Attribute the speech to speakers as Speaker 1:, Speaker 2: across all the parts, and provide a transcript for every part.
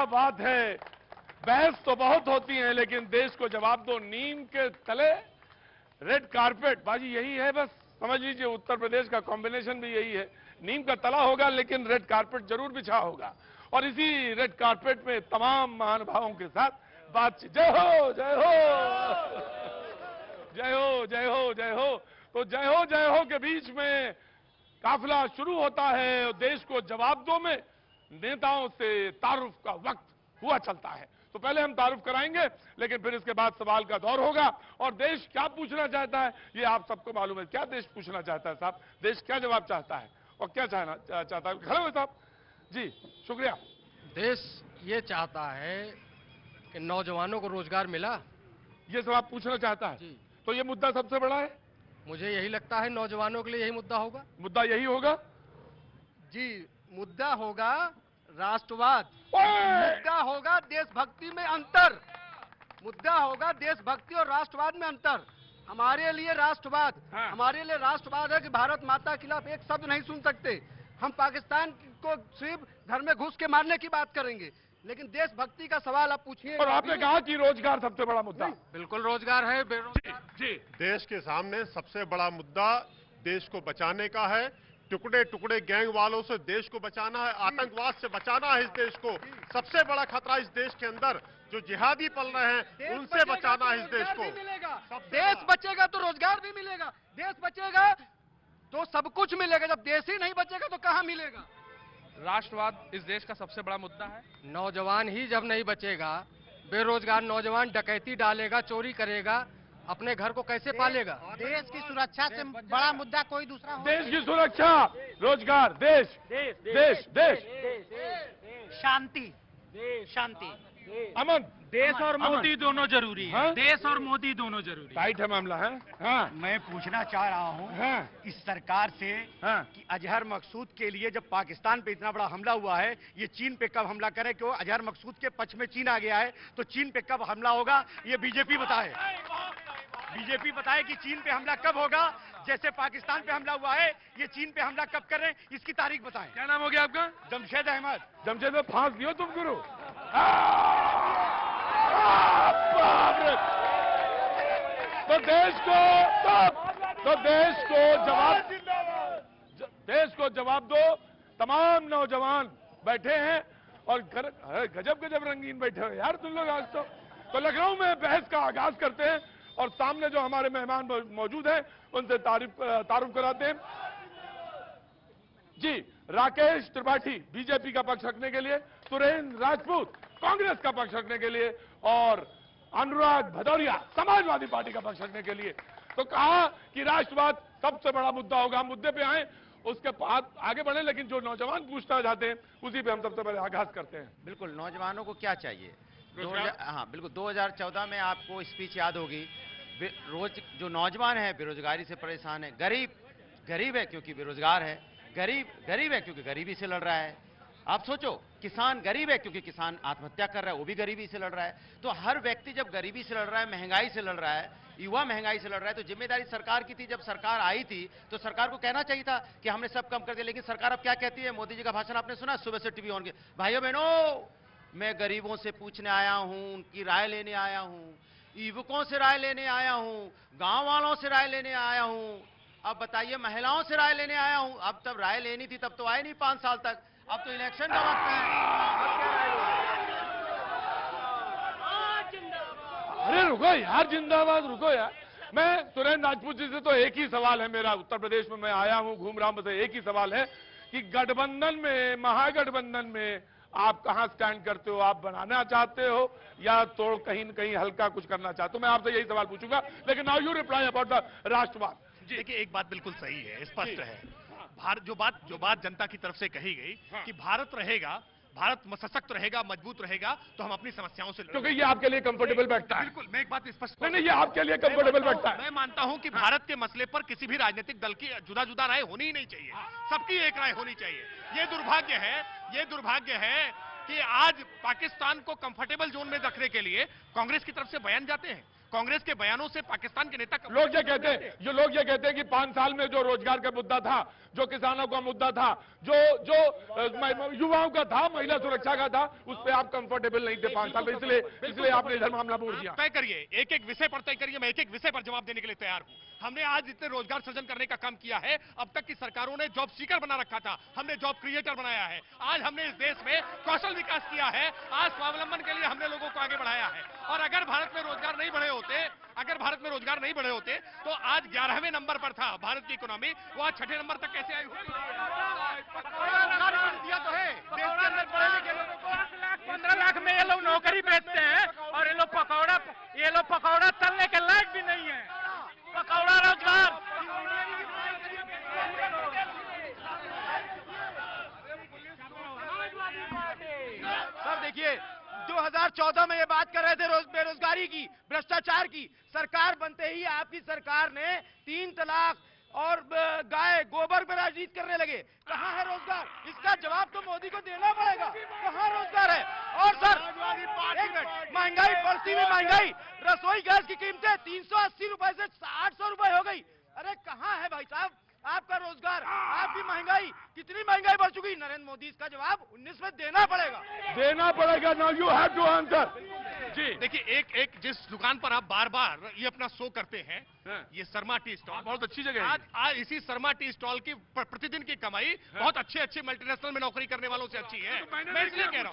Speaker 1: क्या बात है। बहस तो बहुत होती है, लेकिन देश को जवाब दो। नीम के तले रेड कारपेट, बाजी यही है। बस समझ लीजिए उत्तर प्रदेश का कॉम्बिनेशन भी यही है। नीम का तला होगा लेकिन रेड कारपेट जरूर बिछा होगा, और इसी रेड कारपेट में तमाम महानुभावों के साथ बातचीत। जय हो जय हो जय हो जय हो जय हो। तो जय हो के बीच में काफिला शुरू होता है और देश को जवाब दो में नेताओं से तारुफ का वक्त हुआ चलता है। तो पहले हम तारुफ कराएंगे, लेकिन फिर इसके बाद सवाल का दौर होगा। और देश क्या पूछना चाहता है ये आप सबको मालूम है। क्या देश पूछना चाहता है साहब? देश क्या जवाब चाहता है और क्या चाहता है? खड़े हुए साहब जी, शुक्रिया।
Speaker 2: देश ये चाहता है कि नौजवानों को रोजगार मिला,
Speaker 1: ये सब आप पूछना चाहता है
Speaker 2: जी।
Speaker 1: तो ये मुद्दा सबसे बड़ा है।
Speaker 2: मुझे यही लगता है नौजवानों के लिए यही मुद्दा होगा।
Speaker 1: मुद्दा यही होगा
Speaker 3: जी। मुद्दा होगा राष्ट्रवाद,
Speaker 1: ओए!
Speaker 3: मुद्दा होगा देशभक्ति में अंतर, मुद्दा होगा देशभक्ति और राष्ट्रवाद में अंतर। हमारे लिए राष्ट्रवाद,
Speaker 1: हाँ।
Speaker 3: हमारे लिए राष्ट्रवाद है कि भारत माता के खिलाफ एक शब्द नहीं सुन सकते। हम पाकिस्तान को सिर्फ घर में घुस के मारने की बात करेंगे, लेकिन देशभक्ति का सवाल आप पूछिए।
Speaker 1: और आपने कहा कि रोजगार सबसे बड़ा मुद्दा।
Speaker 2: बिल्कुल रोजगार है, बेरोजगार
Speaker 1: जी,
Speaker 4: देश के सामने सबसे बड़ा मुद्दा देश को बचाने का है। टुकड़े टुकड़े गैंग वालों से देश को बचाना है, आतंकवाद से बचाना है इस देश को। सबसे बड़ा खतरा इस देश के अंदर जो जिहादी पल रहे हैं उनसे बचाना है इस देश को।
Speaker 3: देश बचेगा तो रोजगार भी मिलेगा, देश बचेगा तो सब कुछ मिलेगा। जब देश ही नहीं बचेगा तो कहां मिलेगा?
Speaker 5: राष्ट्रवाद इस देश का सबसे बड़ा मुद्दा है।
Speaker 2: नौजवान ही जब नहीं बचेगा, बेरोजगार नौजवान डकैती डालेगा, चोरी करेगा, अपने घर को कैसे पालेगा?
Speaker 6: देश की सुरक्षा से बड़ा मुद्दा कोई दूसरा हो
Speaker 1: देश की सुरक्षा, रोजगार, देश देश देश
Speaker 6: शांति, शांति,
Speaker 1: अमन।
Speaker 7: देश और मोदी दोनों जरूरी है।
Speaker 1: हाँ?
Speaker 7: देश और मोदी दोनों जरूरी है।
Speaker 1: टाइट है मामला है। हाँ
Speaker 8: मैं पूछना चाह रहा हूँ
Speaker 1: हाँ
Speaker 8: इस सरकार से
Speaker 1: हाँ
Speaker 8: कि अजहर मकसूद के लिए जब पाकिस्तान पे इतना बड़ा हमला हुआ है, ये चीन पे कब हमला करे? कि वो अजहर मकसूद के पक्ष में चीन आ गया है, तो चीन पे कब हमला होगा ये बीजेपी बताए। बीजेपी बताए कि चीन पे हमला कब होगा। जैसे पाकिस्तान पे हमला हुआ है, ये चीन पे हमला कब कर रहे हैं, इसकी तारीख बताएं।
Speaker 1: क्या नाम हो गया आपका?
Speaker 8: जमशेद अहमद।
Speaker 1: जमशेद में फांस दियो तुम गुरु। बाप रे! तो देश को जवाब दो। तमाम नौजवान बैठे हैं और गजब गजब रंगीन बैठे हैं यार तुम लोग आज तो लखनऊ में बहस का आगाज करते हैं और सामने जो हमारे मेहमान मौजूद हैं उनसे तारुफ कराते हैं। जी, राकेश त्रिपाठी बीजेपी का पक्ष रखने के लिए, सुरेंद्र राजपूत कांग्रेस का पक्ष रखने के लिए और अनुराग भदौरिया समाजवादी पार्टी का पक्ष रखने के लिए। तो कहा कि राष्ट्रवाद सबसे बड़ा मुद्दा होगा। हम मुद्दे पे आए, उसके बाद आगे बढ़े, लेकिन जो नौजवान पूछना चाहते हैं उसी पे हम सबसे पहले आगाज करते हैं।
Speaker 9: बिल्कुल, नौजवानों को क्या चाहिए? हाँ बिल्कुल, 2014 में आपको स्पीच याद होगी। जो नौजवान है बेरोजगारी से परेशान है, गरीब है क्योंकि बेरोजगार है, गरीब है क्योंकि गरीबी से लड़ रहा है। आप सोचो, किसान गरीब है क्योंकि किसान आत्महत्या कर रहा है, वो भी गरीबी से लड़ रहा है। तो हर व्यक्ति जब गरीबी से लड़ रहा है, महंगाई से लड़ रहा है, युवा महंगाई से लड़ रहा है, तो जिम्मेदारी सरकार की थी। जब सरकार आई थी तो सरकार को कहना चाहिए था कि हमने सब कम कर दिया। लेकिन सरकार अब क्या कहती है? मोदी जी का भाषण आपने सुना सुबह से टीवी ऑन के, भाइयों बहनों मैं गरीबों से पूछने आया हूं, उनकी राय लेने आया हूं, युवकों से राय लेने आया हूं, गांव वालों से राय लेने आया हूं। अब बताइए, महिलाओं से राय लेने आया हूं। अब तब राय लेनी थी तब तो आए नहीं 5 साल तक, अब तो इलेक्शन का वक्त है।
Speaker 1: अरे रुको यार, जिंदाबाद, रुको यार। मैं सुरेंद्र राजपूत जी से तो एक ही सवाल है मेरा। उत्तर प्रदेश में मैं आया हूं, घूम रहा हूं, बस एक ही सवाल है कि गठबंधन में, महागठबंधन में आप कहां स्टैंड करते हो? आप बनाना चाहते हो या तोड़ कहीं न कहीं हल्का कुछ करना चाहते हो? मैं आपसे यही सवाल पूछूंगा, लेकिन now you reply about the राष्ट्रवाद।
Speaker 10: देखिए, एक बात बिल्कुल सही है, स्पष्ट है। भारत जो बात जनता की तरफ से कही गई कि भारत रहेगा, भारत सशक्त रहेगा, मजबूत रहेगा, तो हम अपनी समस्याओं से
Speaker 1: क्योंकि ये आपके लिए कंफर्टेबल बैठता है।
Speaker 10: बिल्कुल, मैं एक बात स्पष्ट
Speaker 1: नहीं, ये आपके लिए कंफर्टेबल बैठता है।
Speaker 10: मैं मानता हूं कि भारत के मसले पर किसी भी राजनीतिक दल की जुदा जुदा राय होनी ही नहीं चाहिए, सबकी एक राय होनी चाहिए। ये दुर्भाग्य है कि आज पाकिस्तान को कंफर्टेबल जोन में रखने के लिए कांग्रेस की तरफ से बयान जाते हैं। कांग्रेस के बयानों से पाकिस्तान के नेता
Speaker 1: लोग ये कहते हैं, लोग ये कहते हैं कि 5 साल में जो रोजगार का मुद्दा था, जो किसानों का मुद्दा था, जो युवाओं का था, महिला सुरक्षा का था, उस पर आप कंफर्टेबल नहीं थे 5 साल में, इसलिए आपने इधर मामला मोड़ दिया।
Speaker 10: तय करिए, एक एक विषय पर तय करिए, मैं एक एक विषय पर जवाब देने के लिए तैयार हूं। हमने आज इतने रोजगार सृजन करने का काम किया है, अब तक की सरकारों ने जॉब सीकर बना रखा था, हमने जॉब क्रिएटर बनाया है। आज हमने इस देश में कौशल विकास किया है, आज स्वावलंबन के लिए हमने लोगों को आगे बढ़ाया है। और अगर भारत में रोजगार नहीं बढ़े होते, तो आज 11वें नंबर पर था भारत की इकोनॉमी, वो आज 6ठे नंबर तक कैसे आई होती?
Speaker 8: दिया तो है, देश के अंदर पढ़े लिखे लोगों को
Speaker 7: 15 लाख में ये लोग नौकरी बेचते हैं और ये लोग पकौड़ा तलने के लायक भी नहीं है। पकौड़ा रोजगार
Speaker 8: सर देखिए, 2014 में ये बात कर रहे थे बेरोजगारी की, भ्रष्टाचार की। सरकार बनते ही आपकी सरकार ने 3 तलाक और गाय गोबर में राजनीति करने लगे। कहाँ है रोजगार? इसका जवाब तो मोदी को देना पड़ेगा। कहाँ रोजगार है? और सर महंगाई बढ़ती हुई महंगाई, रसोई गैस की कीमतें 380 रुपए से 800 रुपए हो गई। अरे कहाँ है भाई साहब आपका रोजगार? आपकी महंगाई, कितनी महंगाई बढ़ चुकी? नरेंद्र मोदी इसका जवाब 19 में देना पड़ेगा।
Speaker 1: Now you have to answer.
Speaker 10: जी देखिए, एक जिस दुकान पर आप बार बार ये अपना शो करते हैं, ये शर्मा टी स्टॉल,
Speaker 1: बहुत अच्छी जगह है।
Speaker 10: आज इसी शर्मा टी स्टॉल की प्रतिदिन की कमाई बहुत अच्छे मल्टीनेशनल में नौकरी करने वालों से अच्छी है। मैं इसलिए कह रहा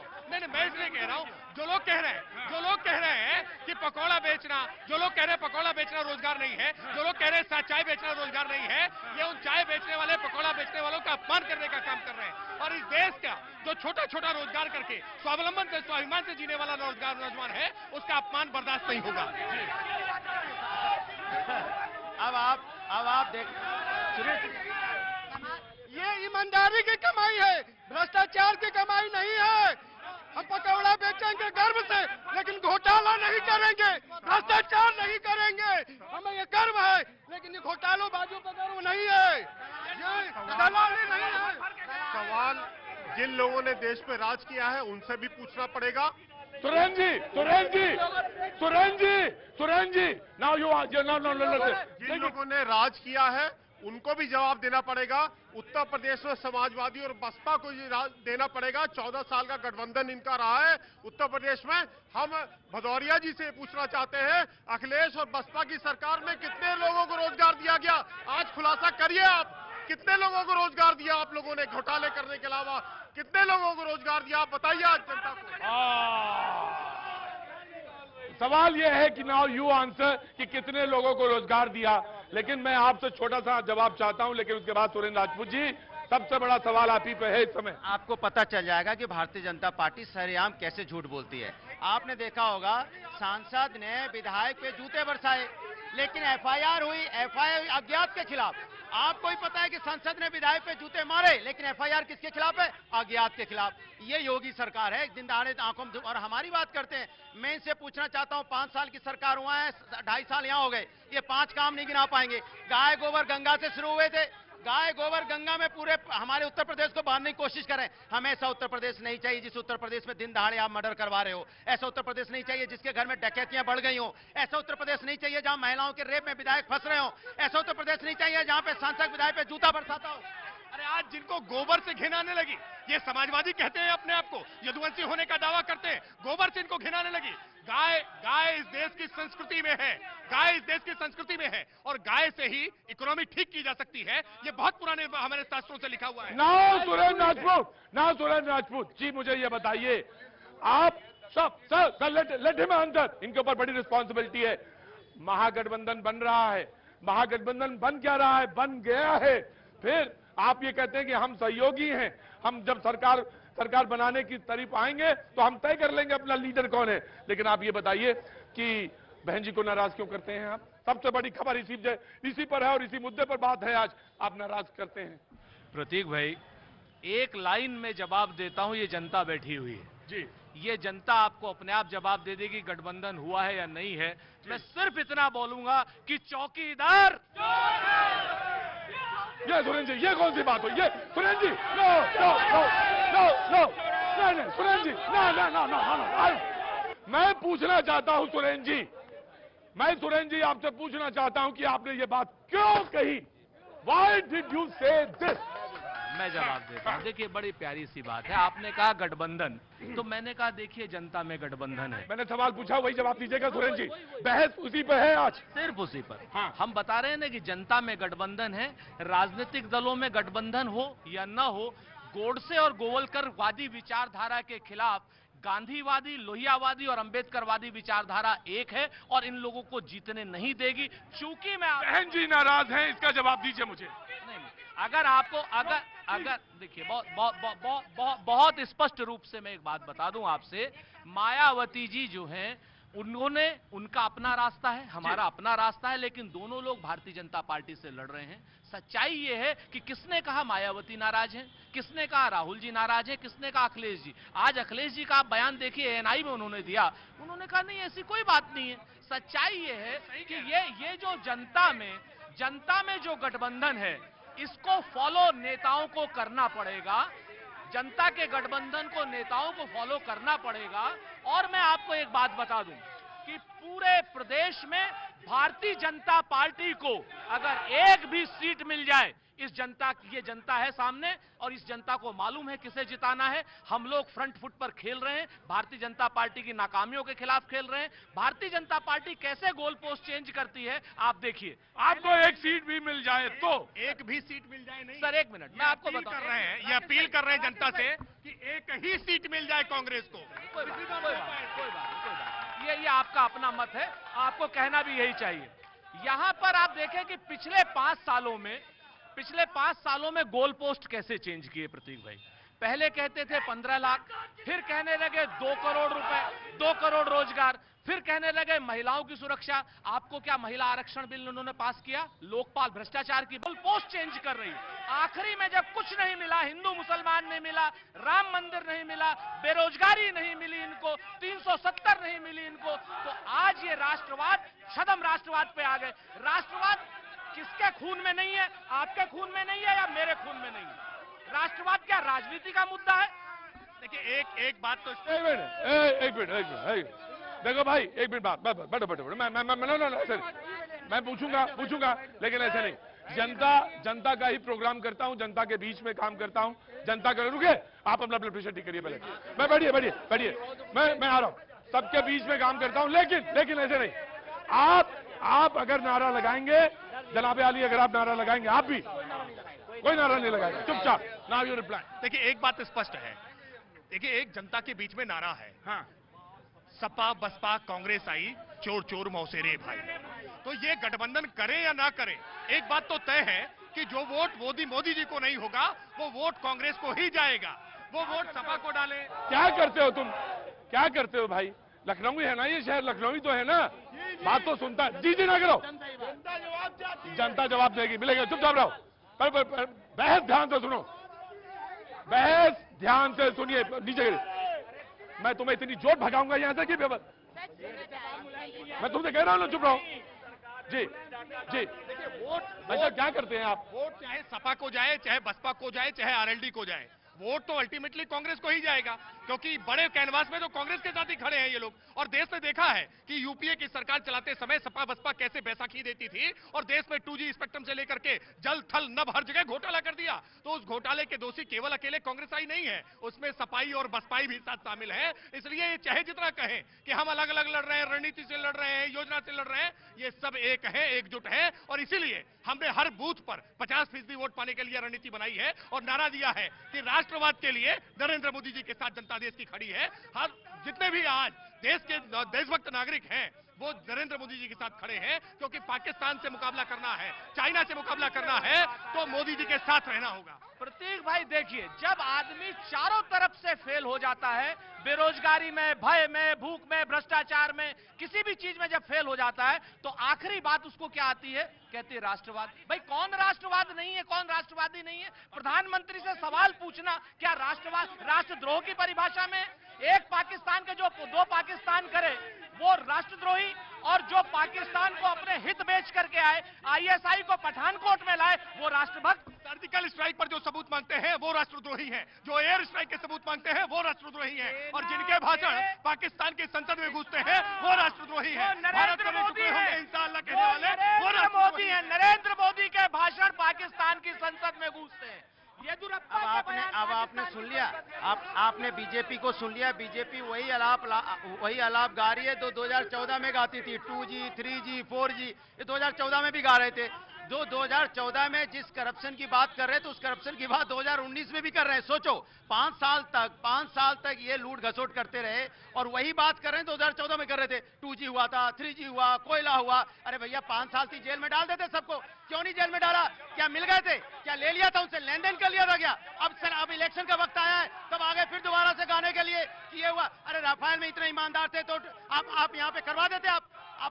Speaker 10: हूँ, जो लोग कह रहे हैं कि पकौड़ा बेचना, जो लोग कह रहे हैं पकौड़ा बेचना रोजगार नहीं है, जो लोग कह रहे हैं चाय बेचना रोजगार नहीं है, ये उन चाय बेचने वाले, पकौड़ा बेचने वालों का अपमान करने का काम कर रहे हैं। और इस देश का जो छोटा रोजगार करके स्वावलंबन से, स्वाभिमान से जीने वाला नौजवान है, उसका अपमान बर्दाश्त नहीं होगा।
Speaker 9: अब आप देख,
Speaker 3: ये ईमानदारी की कमाई है, भ्रष्टाचार की कमाई नहीं है। हम पकौड़ा बेचेंगे गर्व से, लेकिन घोटाला नहीं करेंगे, भ्रष्टाचार नहीं करेंगे। हमें ये गर्व है, लेकिन ये घोटालों बाजू पर गर्व नहीं है, ये दलाली नहीं है।
Speaker 4: सवाल जिन लोगों ने देश पे राज किया है उनसे भी पूछना पड़ेगा।
Speaker 1: सुरेन जी, नाउ यू आर
Speaker 4: जिन लोगों ने राज किया है उनको भी जवाब देना पड़ेगा। उत्तर प्रदेश में समाजवादी और बसपा को ये देना पड़ेगा। 14 साल का गठबंधन इनका रहा है उत्तर प्रदेश में। हम भदौरिया जी से पूछना चाहते हैं, अखिलेश और बसपा की सरकार में कितने लोगों को रोजगार दिया गया? आज खुलासा करिए आप, कितने लोगों को रोजगार दिया आप लोगों ने घोटाले करने के अलावा? कितने लोगों को रोजगार दिया आप बताइए आज जनता को।
Speaker 1: सवाल यह है कि नाउ यू आंसर कि कितने लोगों को रोजगार दिया। लेकिन मैं आपसे छोटा सा जवाब चाहता हूं, लेकिन उसके बाद सुरेंद्र राजपूत जी, सबसे बड़ा सवाल आप ही पे है इस समय।
Speaker 9: आपको पता चल जाएगा कि भारतीय जनता पार्टी सरेआम कैसे झूठ बोलती है। आपने देखा होगा, सांसद ने विधायक पे जूते बरसाए, लेकिन एफआईआर हुई, एफआईआर अज्ञात के खिलाफ। आपको ही पता है कि संसद ने विधायक पे जूते मारे, लेकिन एफआईआर किसके खिलाफ है? अज्ञात के खिलाफ। ये योगी सरकार है, दिन दहाड़े आंखों में। और हमारी बात करते हैं, मैं इनसे पूछना चाहता हूं, 5 साल की सरकार हुआ है, 2.5 साल यहां हो गए, ये 5 काम नहीं गिना पाएंगे। गाय गोबर गंगा से शुरू हुए थे, गाय गोबर गंगा में पूरे हमारे उत्तर प्रदेश को बांधने की कोशिश करें। हमें ऐसा उत्तर प्रदेश नहीं चाहिए जिस उत्तर प्रदेश में दिन दहाड़े आप मर्डर करवा रहे हो। ऐसा उत्तर प्रदेश नहीं चाहिए जिसके घर में डकैतियां बढ़ गई हो। ऐसा उत्तर प्रदेश नहीं चाहिए जहां महिलाओं के रेप में विधायक फंस रहे हो। ऐसा उत्तर प्रदेश नहीं चाहिए जहां पे सांसद विधायक पे जूता बरसाता हो।
Speaker 10: अरे आज जिनको गोबर से घिन आने लगी, ये समाजवादी कहते हैं अपने आप को, यदुवंशी होने का दावा करते हैं, गोबर से इनको घिन आने लगी। गाय इस देश की संस्कृति में है, गाय इस देश की संस्कृति में है, और गाय से ही इकोनॉमी ठीक की जा सकती है। ये बहुत पुराने हमारे शास्त्रों से लिखा हुआ है।
Speaker 1: नाउ सुरेंद्र राजपूत जी, मुझे ये बताइए, आप सब लेट हिम आंसर, इनके ऊपर बड़ी रिस्पॉन्सिबिलिटी है। महागठबंधन बन रहा है, महागठबंधन बन क्या रहा है? बन गया है। फिर आप ये कहते हैं कि हम सहयोगी हैं, हम जब सरकार बनाने की तरफ आएंगे तो हम तय कर लेंगे अपना लीडर कौन है। लेकिन आप ये बताइए कि बहन जी को नाराज क्यों करते हैं आप? सबसे बड़ी खबर इसी पर है और इसी मुद्दे पर बात है आज, आप नाराज करते हैं।
Speaker 7: प्रतीक भाई, एक लाइन में जवाब देता हूं, ये जनता बैठी हुई है
Speaker 1: जी,
Speaker 7: ये जनता आपको अपने आप जवाब दे देगी गठबंधन हुआ है या नहीं है। मैं सिर्फ इतना बोलूंगा कि चौकीदार।
Speaker 1: ये सुरेंद्र जी, ये कौन सी बात हुई? ये सुरेंद्र जी, नो, सुरेंद्र जी, ना। मैं पूछना चाहता हूं सुरेंद्र जी, मैं सुरेंद्र जी आपसे पूछना चाहता हूं कि आपने ये बात क्यों कही? Why did you say this?
Speaker 5: मैं जवाब देता हूं। देखिए, बड़ी प्यारी सी बात है। आपने कहा गठबंधन, तो मैंने कहा देखिए जनता में गठबंधन है।
Speaker 1: मैंने सवाल पूछा, वही जवाब दीजिएगा सुरेंद्र जी। बहस उसी पर है आज,
Speaker 5: सिर्फ उसी पर।
Speaker 1: हाँ।
Speaker 5: हम बता रहे हैं ना कि जनता में गठबंधन है। राजनीतिक दलों में गठबंधन हो या न हो, गोडसे और गोवलकर-वादी विचारधारा के खिलाफ गांधीवादी, लोहियावादी और अंबेडकरवादी विचारधारा एक है और इन लोगों को जीतने नहीं देगी। चूंकि मैं
Speaker 1: बहन जी नाराज हैं, इसका जवाब दीजिए मुझे।
Speaker 5: नहीं, अगर आपको अगर देखिए, बहुत स्पष्ट रूप से मैं एक बात बता दूं आपसे, मायावती जी जो हैं उनका अपना रास्ता है, हमारा अपना रास्ता है, लेकिन दोनों लोग भारतीय जनता पार्टी से लड़ रहे हैं। सच्चाई ये है कि किसने कहा मायावती नाराज हैं, किसने कहा राहुल जी नाराज हैं, किसने कहा अखिलेश जी। आज अखिलेश जी का आप बयान देखिए, एएनआई में उन्होंने दिया, उन्होंने कहा नहीं ऐसी कोई बात नहीं है। सच्चाई ये है कि ये जो जनता में जो गठबंधन है, इसको फॉलो नेताओं को करना पड़ेगा। जनता के गठबंधन को नेताओं को फॉलो करना पड़ेगा। और मैं आपको एक बात बता दूं कि पूरे प्रदेश में भारतीय जनता पार्टी को अगर एक भी सीट मिल जाए, ये जनता है सामने और इस जनता को मालूम है किसे जिताना है। हम लोग फ्रंट फुट पर खेल रहे हैं, भारतीय जनता पार्टी की नाकामियों के खिलाफ खेल रहे हैं। भारतीय जनता पार्टी कैसे गोल पोस्ट चेंज करती है आप देखिए।
Speaker 1: आपको एक सीट भी मिल जाए तो,
Speaker 10: एक भी सीट मिल जाए नहीं
Speaker 5: सर, एक मिनट मैं आपको बता
Speaker 10: कर रहे हैं, ये अपील कर रहे हैं जनता से कि एक ही सीट मिल जाए कांग्रेस को।
Speaker 5: कोई बात, ये आपका अपना मत है, आपको कहना भी यही चाहिए। यहां पर आप देखें कि पिछले 5 सालों में गोल पोस्ट कैसे चेंज किए प्रतीक भाई। पहले कहते थे 15 लाख, फिर कहने लगे 2 करोड़ रुपए, 2 करोड़ रोजगार, फिर कहने लगे महिलाओं की सुरक्षा। आपको क्या महिला आरक्षण बिल उन्होंने पास किया? लोकपाल भ्रष्टाचार की गोल पोस्ट चेंज कर रही। आखिरी में जब कुछ नहीं मिला, हिंदू मुसलमान नहीं मिला, राम मंदिर नहीं मिला, बेरोजगारी नहीं मिली इनको, 370 नहीं मिली इनको, तो आज ये राष्ट्रवाद, छदम राष्ट्रवाद पे आ गए। राष्ट्रवाद किसके खून में नहीं है? आपके खून में नहीं है या मेरे खून में नहीं है? राष्ट्रवाद क्या राजनीति का मुद्दा है?
Speaker 10: देखिए, एक बात तो
Speaker 1: एक मिनट देखो भाई, एक मिनट बात, बैठो मैं पूछूंगा, लेकिन ऐसे नहीं। जनता का ही प्रोग्राम करता हूं, जनता के बीच में काम करता हूं, जनता का। रुके, आप अपना ब्लड प्रेशर ठीक करिए पहले। मैं बैठिए, मैं आ रहा हूं। सबके बीच में काम करता हूं, लेकिन ऐसे नहीं। आप अगर नारा लगाएंगे, जनाबे आली, अगर आप नारा लगाएंगे, आप भी कोई नारा नहीं लगाएगा, चुपचाप। Now you reply.
Speaker 10: देखिए, एक बात स्पष्ट है। देखिए, एक जनता के बीच में नारा है,
Speaker 1: हाँ,
Speaker 10: सपा बसपा कांग्रेस आई, चोर चोर मौसेरे भाई। तो ये गठबंधन करें या ना करें, एक बात तो तय है कि जो वोट मोदी जी को नहीं होगा, वो वोट कांग्रेस को ही जाएगा। वो वोट सपा को डालें।
Speaker 1: क्या करते हो तुम? क्या करते हो भाई? लखनऊ है ना ये शहर, लखनऊ तो है ना। बात तो सुनता है। जी ना करो, जनता जवाब देगी, मिलेगा। चुपचाप रहो। बहस ध्यान से सुनो, बहस ध्यान से सुनिए। नीचे मैं तुम्हें इतनी जोर भगाऊंगा यहां से कि मैं तुमसे कह रहा हूं ना, चुप रहो। जी
Speaker 10: देखिए, वोट
Speaker 1: अच्छा क्या करते हैं आप?
Speaker 10: वोट चाहे सपा को जाए, चाहे बसपा को जाए, चाहे आरएलडी को जाए, वोट तो अल्टीमेटली कांग्रेस को ही जाएगा, क्योंकि बड़े कैनवास में तो कांग्रेस के साथ ही खड़े हैं ये लोग। और देश ने देखा है कि यूपीए की सरकार चलाते समय सपा बसपा कैसे बैसाखी देती थी और देश में 2G स्पेक्ट्रम से लेकर के जल थल नभ हर जगह घोटाला कर दिया। तो उस घोटाले के दोषी केवल अकेले कांग्रेस ही नहीं है, उसमें सपाई और बसपाई भी साथ शामिल है। इसलिए ये चाहे जितना कहें कि हम अलग अलग लड़ रहे हैं, रणनीति से लड़ रहे हैं, योजना से लड़ रहे हैं, ये सब एक है, एकजुट है। और इसीलिए हमने हर बूथ पर 50% वोट पाने के लिए रणनीति बनाई है और नारा दिया है कि राष्ट्रवाद के लिए नरेंद्र मोदी जी के साथ जनता देश की खड़ी है। हर जितने भी आज देश के देशभक्त नागरिक हैं, वो नरेंद्र मोदी जी के साथ खड़े हैं, क्योंकि पाकिस्तान से मुकाबला करना है, चाइना से मुकाबला करना है, तो मोदी जी के साथ रहना होगा।
Speaker 5: प्रतीक भाई देखिए, जब आदमी चारों तरफ से फेल हो जाता है, बेरोजगारी में, भय में, भूख में, भ्रष्टाचार में, किसी भी चीज में जब फेल हो जाता है, तो आखिरी बात उसको क्या आती है? कहती है राष्ट्रवाद। भाई कौन राष्ट्रवाद नहीं है, कौन राष्ट्रवादी नहीं है? प्रधानमंत्री से सवाल पूछना क्या राष्ट्रवाद राष्ट्रद्रोह की परिभाषा में? एक पाकिस्तान के जो 2 पाकिस्तान करे, वो राष्ट्रद्रोही, और जो पाकिस्तान को अपने हित बेच करके आए, आईएसआई को पठानकोट में लाए, वो राष्ट्रभक्त।
Speaker 10: सर्जिकल स्ट्राइक पर जो सबूत मांगते हैं वो राष्ट्रद्रोही हैं, जो एयर स्ट्राइक के सबूत मांगते हैं वो राष्ट्रद्रोही हैं, और जिनके भाषण पाकिस्तान की संसद में घुसते हैं वो राष्ट्रद्रोही हैं।
Speaker 5: नरेंद्र मोदी है, नरेंद्र मोदी है, नरेंद्र मोदी के भाषण पाकिस्तान की संसद में घुसते हैं।
Speaker 9: अब आपने सुन लिया, आपने बीजेपी को सुन लिया। बीजेपी वही आलाप गा रही है जो 2014 में गाती थी, 2G, 3G, 4G, ये 2014 में भी गा रहे थे। 2014 में जिस करप्शन की बात कर रहे थे, उस करप्शन की बात 2019 में भी कर रहे हैं। सोचो, 5 साल तक ये लूट घसोट करते रहे और वही बात कर रहे हैं 2014 में कर रहे थे। 2G हुआ था, 3G हुआ, कोयला हुआ। अरे भैया 5 साल थी, जेल में डाल देते सबको, क्यों नहीं जेल में डाला? क्या मिल गए थे? क्या ले लिया था उनसे? लेन देन कर लिया था क्या? अब इलेक्शन का वक्त आया है, तब आगे फिर दोबारा से गाने के लिए कि ये हुआ। अरे राफेल में इतने ईमानदार थे तो आप यहाँ पे करवा देते। आप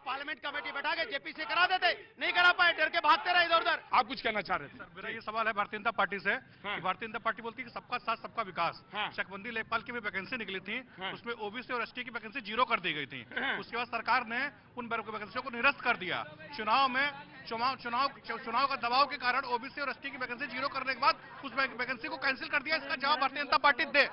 Speaker 9: पार्लियामेंट कमेटी बैठा के जेपी से करा देते, नहीं करा पाए, डर के भागते रहे इधर उधर।
Speaker 1: आप कुछ कहना चाह रहे थे?
Speaker 10: मेरा ये सवाल है भारतीय जनता पार्टी से कि भारतीय जनता पार्टी बोलती है कि सबका साथ सबका विकास। चकबंदी लेखपाल की भी वैकेंसी निकली थी, उसमें ओबीसी और एसटी की वैकेंसी 0 कर दी गई थी। उसके बाद सरकार ने उन वैकेंसियों को निरस्त कर दिया। चुनाव का दबाव के कारण ओबीसी और एसटी की वैकेंसी 0 करने के बाद उस वैकेंसी को कैंसिल कर दिया। इसका जवाब भारतीय जनता पार्टी दे।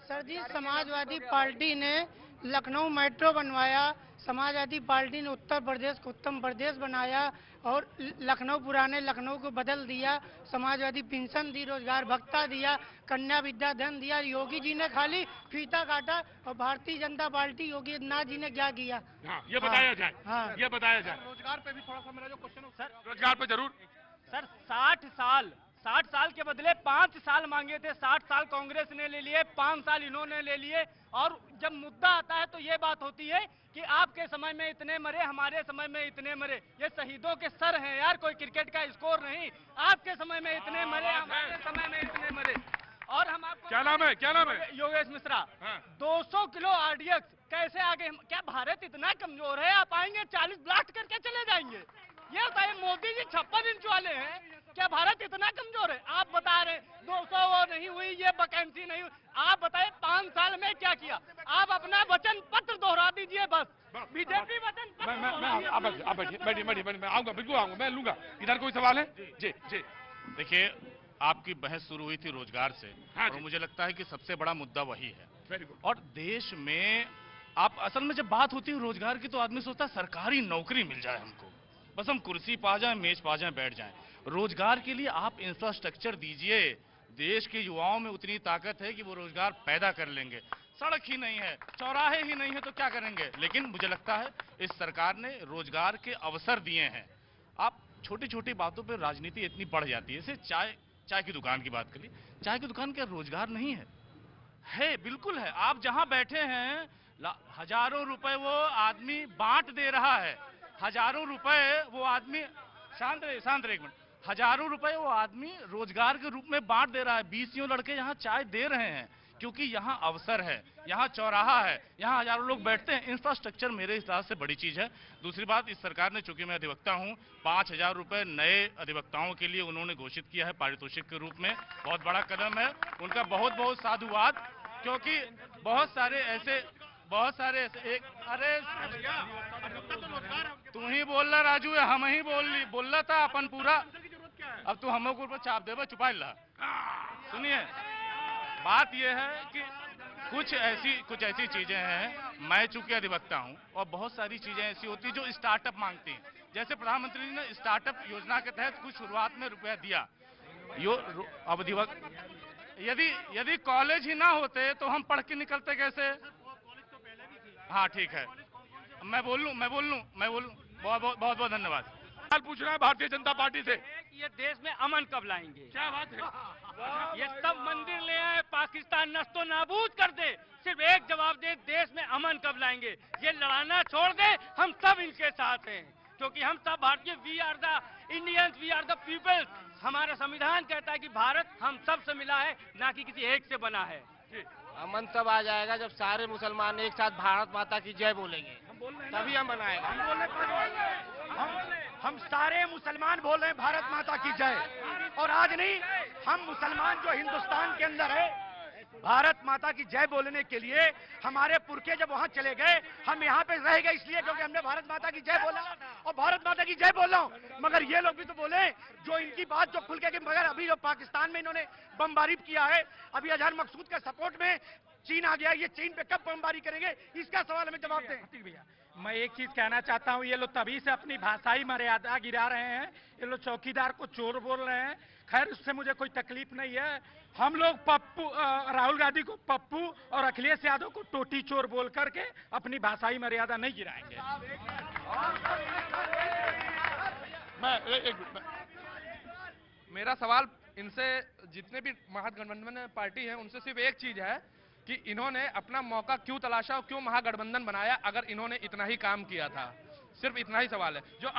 Speaker 6: सर जी, समाजवादी पार्टी ने लखनऊ मेट्रो बनवाया, समाजवादी पार्टी ने उत्तर प्रदेश को उत्तम प्रदेश बनाया और पुराने लखनऊ को बदल दिया। समाजवादी पेंशन दी, रोजगार भत्ता दिया, कन्या विद्या धन दिया। योगी जी ने खाली फीता काटा और भारतीय जनता पार्टी योगी आदित्यनाथ जी ने क्या किया?
Speaker 1: ये बताया जाए। ये बताया जाए।
Speaker 10: रोजगार पे भी थोड़ा सा मेरा जो क्वेश्चन है
Speaker 5: सर,
Speaker 1: रोजगार पे जरूर।
Speaker 5: सर 60 साल के बदले 5 साल मांगे थे। 60 साल कांग्रेस ने ले लिए, 5 साल इन्होंने ले लिए। और जब मुद्दा आता है तो ये बात होती है कि आपके समय में इतने मरे, हमारे समय में इतने मरे। ये शहीदों के सर हैं यार, कोई क्रिकेट का स्कोर नहीं। आपके समय में इतने मरे, हमारे समय में इतने मरे। और हम आपको
Speaker 1: क्या नाम है?
Speaker 5: योगेश मिश्रा। 200 किलो आरडीएक्स कैसे आगे? क्या भारत इतना कमजोर है? आप आएंगे 40 ब्लास्ट करके चले जाएंगे? ये बताइए, मोदी जी 56 इंच वाले हैं, क्या भारत इतना कमजोर है? आप बता रहे 200 वो नहीं हुई, ये वैकेंसी नहीं हुई। आप बताइए 5 साल में क्या किया? आप अपना वचन पत्र दोहरा दीजिए बस। बीजेपी वचन पत्र
Speaker 1: बैठिए, मैं आऊंगा, बिल्कुल आऊंगा, मैं लूंगा। इधर कोई सवाल है? जी।
Speaker 11: देखिए, आपकी बहस शुरू हुई थी रोजगार से, और मुझे लगता है कि सबसे बड़ा मुद्दा वही है।
Speaker 1: Very good.
Speaker 11: और देश में आप असल में जब बात होती है रोजगार की, तो आदमी सोचता है सरकारी नौकरी मिल जाए हमको, बस हम कुर्सी पा जाएं, मेज पा जाएं, बैठ जाएं। रोजगार के लिए आप इंफ्रास्ट्रक्चर दीजिए। देश के युवाओं में उतनी ताकत है कि वो रोजगार पैदा कर लेंगे। सड़क ही नहीं है, चौराहे ही नहीं है, तो क्या करेंगे? लेकिन मुझे लगता है इस सरकार ने रोजगार के अवसर दिए हैं। आप छोटी छोटी बातों पर राजनीति इतनी बढ़ जाती है। जैसे चाय की दुकान की बात करिए, चाय की दुकान क्या रोजगार नहीं है? बिल्कुल है। आप जहां बैठे हैं, हजारों रुपए वो आदमी बांट दे रहा है। हजारों रुपए वो आदमी, शांत रहे एक मिनट, हजारों रुपए वो आदमी रोजगार के रूप में बांट दे रहा है। 20 लड़के यहाँ चाय दे रहे हैं क्योंकि यहाँ अवसर है, यहाँ चौराहा है, यहाँ हजारों लोग बैठते हैं। इंफ्रास्ट्रक्चर मेरे हिसाब से बड़ी चीज है। दूसरी बात, इस सरकार ने, चूंकि मैं अधिवक्ता हूँ, 5000 रुपए नए अधिवक्ताओं के लिए उन्होंने घोषित किया है पारितोषिक के रूप में। बहुत बड़ा कदम है, उनका बहुत बहुत साधुवाद। क्योंकि बहुत सारे ऐसे एक, अरे तू ही बोल रहा राजू, हम ही बोल रहा था अपन पूरा। अब तू हम ऊपर चाप दे, छुपा ला। सुनिए, बात यह है कि कुछ ऐसी चीजें हैं, मैं चूंकि अधिवक्ता हूं, और बहुत सारी चीजें ऐसी होती जो स्टार्टअप मांगती हैं। जैसे प्रधानमंत्री ने स्टार्टअप योजना के तहत कुछ शुरुआत में रुपया दिया। अब यदि कॉलेज ही ना होते तो हम पढ़ के निकलते कैसे? हाँ ठीक है, मैं बोल लूं। बहुत धन्यवाद।
Speaker 1: सवाल पूछना है भारतीय जनता पार्टी से,
Speaker 5: ये देश में अमन कब लाएंगे?
Speaker 1: क्या बात है?
Speaker 5: ये सब मंदिर ले आए, पाकिस्तान नस्तो नाबूद कर दे। सिर्फ एक जवाब दे, देश में अमन कब लाएंगे? ये लड़ाना छोड़ दे, हम सब इनके साथ हैं, क्योंकि हम सब भारतीय, we are the Indians, we are the people. हमारा संविधान कहता है कि भारत हम सब से मिला है, ना कि किसी एक से बना है।
Speaker 2: अमन तब आ जाएगा जब सारे मुसलमान एक साथ भारत माता की जय बोलेंगे, तभी हम बनाएगा।
Speaker 8: हम सारे मुसलमान बोल रहे हैं भारत माता की जय। और आज नहीं, हम मुसलमान जो हिंदुस्तान के अंदर है, भारत माता की जय बोलने के लिए हमारे पुरखे जब वहां चले गए, हम यहाँ पे रह गए इसलिए क्योंकि हमने भारत माता की जय बोला और भारत माता की जय बोल रहा हूं। मगर ये लोग भी तो बोले जो इनकी बात जो खुल के कि मगर अभी जो पाकिस्तान में इन्होंने बमबारी किया है, अभी अजहर मकसूद के सपोर्ट में चीन आ गया, ये चीन पे कब बमबारी करेंगे, इसका सवाल हमें जवाब दें।
Speaker 7: भैया मैं एक चीज कहना चाहता हूँ, ये लोग तभी से अपनी भाषाई मर्यादा गिरा रहे हैं, ये लोग चौकीदार को चोर बोल रहे हैं। खैर उससे मुझे कोई तकलीफ नहीं है। हम लोग पप्पू राहुल गांधी को पप्पू और अखिलेश यादव को टोटी चोर बोल करके अपनी भाषाई मर्यादा नहीं गिराएंगे।
Speaker 2: मेरा सवाल इनसे, जितने भी महागठबंधन पार्टी है उनसे सिर्फ एक चीज है कि इन्होंने अपना मौका क्यों तलाशा और क्यों महागठबंधन बनाया, अगर इन्होंने इतना ही काम किया था। सिर्फ इतना ही सवाल है। जो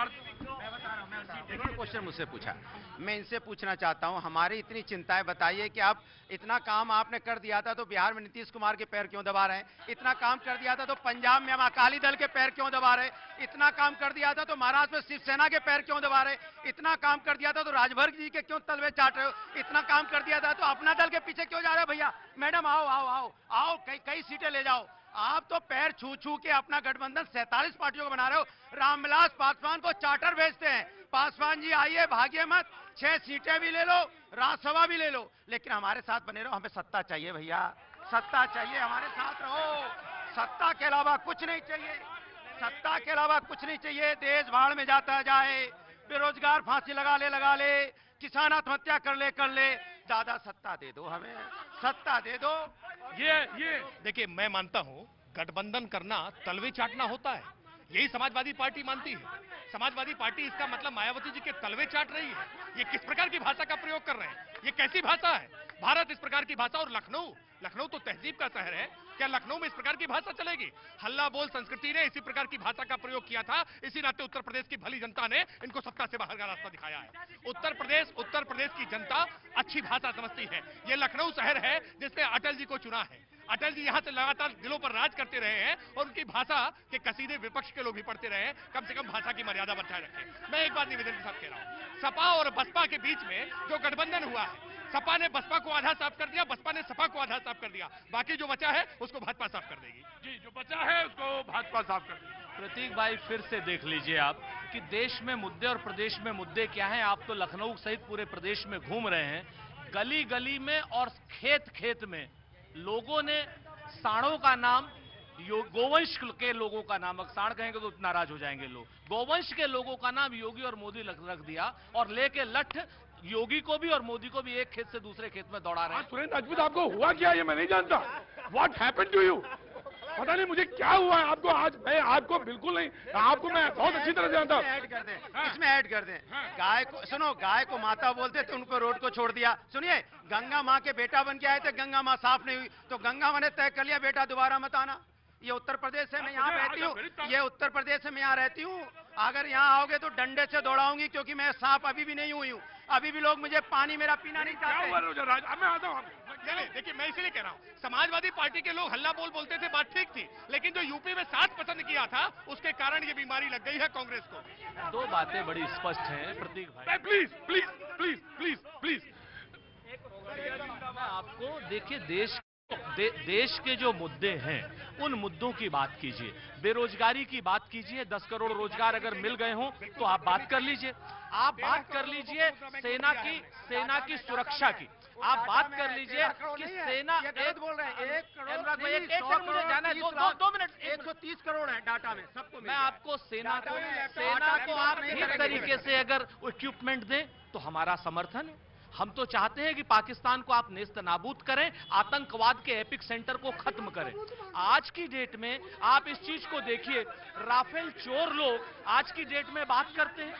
Speaker 9: क्वेश्चन मुझसे पूछा, मैं इनसे पूछना चाहता हूं, हमारी इतनी चिंताएं बताइए कि आप इतना काम आपने कर दिया था तो बिहार में नीतीश कुमार के पैर क्यों दबा रहे हैं? इतना काम कर दिया था तो पंजाब में हम अकाली दल के पैर क्यों दबा रहे? इतना काम कर दिया था तो महाराष्ट्र में शिवसेना के पैर क्यों दबा रहे? इतना काम कर दिया था तो राजभर जी के क्यों तलवे चाट रहे हो? इतना काम कर दिया था तो अपना दल के पीछे क्यों जा रहे हो? भैया मैडम आओ आओ आओ आओ, कई सीटें ले जाओ। आप तो पैर छू छू के अपना गठबंधन 47 पार्टियों को बना रहे हो। रामविलास पासवान को चार्टर भेजते हैं, पासवान जी आइए भागिए मत, 6 सीटें भी ले लो, राज्यसभा भी ले लो, लेकिन हमारे साथ बने रहो। हमें सत्ता चाहिए भैया, सत्ता चाहिए, हमारे साथ रहो। सत्ता के अलावा कुछ नहीं चाहिए, सत्ता के अलावा कुछ नहीं चाहिए। देश भाड़ में जाता जाए, बेरोजगार फांसी लगा ले, किसान आत्महत्या कर ले, दादा सत्ता दे दो, हमें सत्ता दे दो।
Speaker 10: ये देखिए, मैं मानता हूं गठबंधन करना तलवे चाटना होता है, यही समाजवादी पार्टी मानती है। समाजवादी पार्टी इसका मतलब मायावती जी के तलवे चाट रही है। ये किस प्रकार की भाषा का प्रयोग कर रहे हैं? ये कैसी भाषा है? भारत इस प्रकार की भाषा, और लखनऊ तो तहजीब का शहर है, क्या लखनऊ में इस प्रकार की भाषा चलेगी? हल्ला बोल संस्कृति ने इसी प्रकार की भाषा का प्रयोग किया था, इसी नाते उत्तर प्रदेश की भली जनता ने इनको सत्ता से बाहर का रास्ता दिखाया है। उत्तर प्रदेश की जनता अच्छी भाषा समझती है। ये लखनऊ शहर है जिसने अटल जी को चुना है। अटल जी यहाँ से लगातार दिलों पर राज करते रहे हैं और उनकी भाषा के कसीदे विपक्ष के लोग भी पढ़ते रहे हैं। कम से कम भाषा की मर्यादा बनाए रखें। मैं एक बात निवेदन के साथ कह रहा हूँ, सपा और बसपा के बीच में जो गठबंधन हुआ है, सपा ने बसपा को आधा साफ कर दिया, बसपा ने सपा को आधा साफ कर दिया, बाकी जो बचा है उसको भाजपा साफ कर देगी।
Speaker 1: जी, जो बचा है उसको भाजपा साफ कर देगी।
Speaker 5: प्रतीक भाई, फिर से देख लीजिए आप कि देश में मुद्दे और प्रदेश में मुद्दे क्या हैं। आप तो लखनऊ सहित पूरे प्रदेश में घूम रहे हैं, गली गली में और खेत खेत में लोगों ने साणों का नाम, गोवंश के लोगों का नाम, अगर साण कहेंगे तो नाराज हो जाएंगे लोग, गोवंश के लोगों का नाम योगी और मोदी रख दिया और लेके लठ योगी को भी और मोदी को भी एक खेत से दूसरे खेत में दौड़ा रहे हैं।
Speaker 1: सुरेंद्र राजपूत, आपको हुआ क्या ये मैं नहीं जानता। What happened to you? पता नहीं मुझे क्या हुआ है आपको आज। मैं आपको बिल्कुल नहीं, आपको मैं बहुत अच्छी तरह जानता हूँ।
Speaker 9: इसमें ऐड कर दें, गाय को सुनो, गाय को माता बोलते थे, उनको रोड को छोड़ दिया। सुनिए, गंगा माँ के बेटा बन के आए थे, गंगा माँ साफ नहीं हुई तो गंगा माँ ने तय कर लिया बेटा दोबारा मत आना। ये उत्तर प्रदेश है, मैं यहाँ रहती हूँ, ये उत्तर प्रदेश है, मैं यहाँ रहती हूँ। अगर यहाँ आओगे तो डंडे से दौड़ाऊंगी, क्योंकि मैं सांप अभी भी नहीं हुई हूँ। अभी भी लोग मुझे पानी मेरा पीना नहीं चाहते।
Speaker 1: मैं आता हूँ।
Speaker 10: देखिए, मैं इसलिए कह रहा हूँ, समाजवादी पार्टी के लोग हल्ला बोल बोलते थे, बात ठीक थी, लेकिन जो यूपी में 7 पसंद किया था उसके कारण ये बीमारी लग गई है कांग्रेस को।
Speaker 5: दो बातें बड़ी स्पष्ट हैं प्रतीक भाई।
Speaker 1: Please please please please please
Speaker 5: आपको देखिए, देश के जो मुद्दे हैं उन मुद्दों की बात कीजिए, बेरोजगारी की बात कीजिए। 10 करोड़ रोजगार अगर मिल गए हों तो आप बात कर लीजिए। आप बात कर लीजिए सेना की सुरक्षा की। आप बात कर लीजिए कि सेना
Speaker 8: बोल रहे हैं 1 करोड़
Speaker 5: मुझे जाना है, 2 मिनट।
Speaker 8: 130 करोड़ है डाटा में, सबको
Speaker 5: मैं आपको सेना को आप ठीक तरीके से अगर इक्विपमेंट दें तो हमारा समर्थन है। हम तो चाहते हैं कि पाकिस्तान को आप नेस्त नाबूद करें, आतंकवाद के एपिक सेंटर को खत्म करें। आज की डेट में आप इस चीज को देखिए, राफेल चोर लोग आज की डेट में बात करते हैं,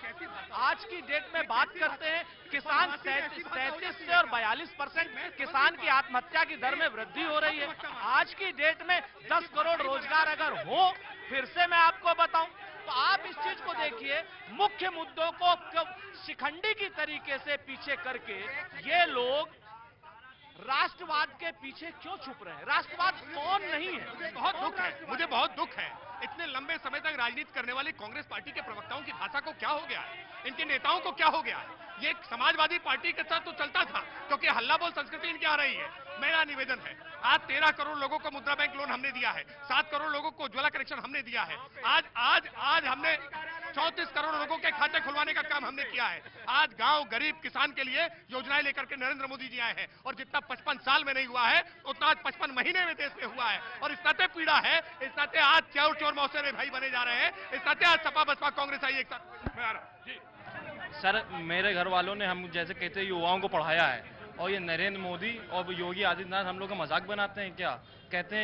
Speaker 5: आज की डेट में बात करते हैं किसान 37 से और 42% किसान की आत्महत्या की दर में वृद्धि हो रही है। आज की डेट में 10 करोड़ रोजगार अगर हो, फिर से मैं आपको बताऊं तो आप इस चीज को देखिए, मुख्य मुद्दों को शिखंडी की तरीके से पीछे करके ये लोग राष्ट्रवाद के पीछे क्यों छुप रहे हैं? राष्ट्रवाद कौन नहीं है?
Speaker 10: मुझे बहुत दुख है। इतने लंबे समय तक राजनीति करने वाली कांग्रेस पार्टी के प्रवक्ताओं की भाषा को क्या हो गया है? इनके नेताओं को क्या हो गया है? ये समाजवादी पार्टी के साथ तो चलता था, क्योंकि हल्ला बोल संस्कृति इनकी आ रही है। मेरा निवेदन है, आज 13 करोड़ लोगों को मुद्रा बैंक लोन हमने दिया है, 7 करोड़ लोगों को उज्ज्वला कनेक्शन हमने दिया है, आज हमने 34 करोड़ लोगों के खाते खुलवाने का काम हमने किया है। आज गांव गरीब किसान के लिए योजनाएं लेकर के नरेंद्र मोदी जी आए हैं, और जितना 55 साल में नहीं हुआ है उतना आज 55 महीने में देश में हुआ है। और इस नाते पीड़ा है, इस नाते आज चौर चोर मौसेरे भाई बने जा रहे हैं, इस नाते आज सपा बसपा कांग्रेस आई एक साथ। मैं आ रहा जी
Speaker 2: सर, मेरे घर वालों ने हम जैसे कहते हैं युवाओं को पढ़ाया है, और ये नरेंद्र मोदी और योगी आदित्यनाथ हम लोग का मजाक बनाते हैं क्या? कहते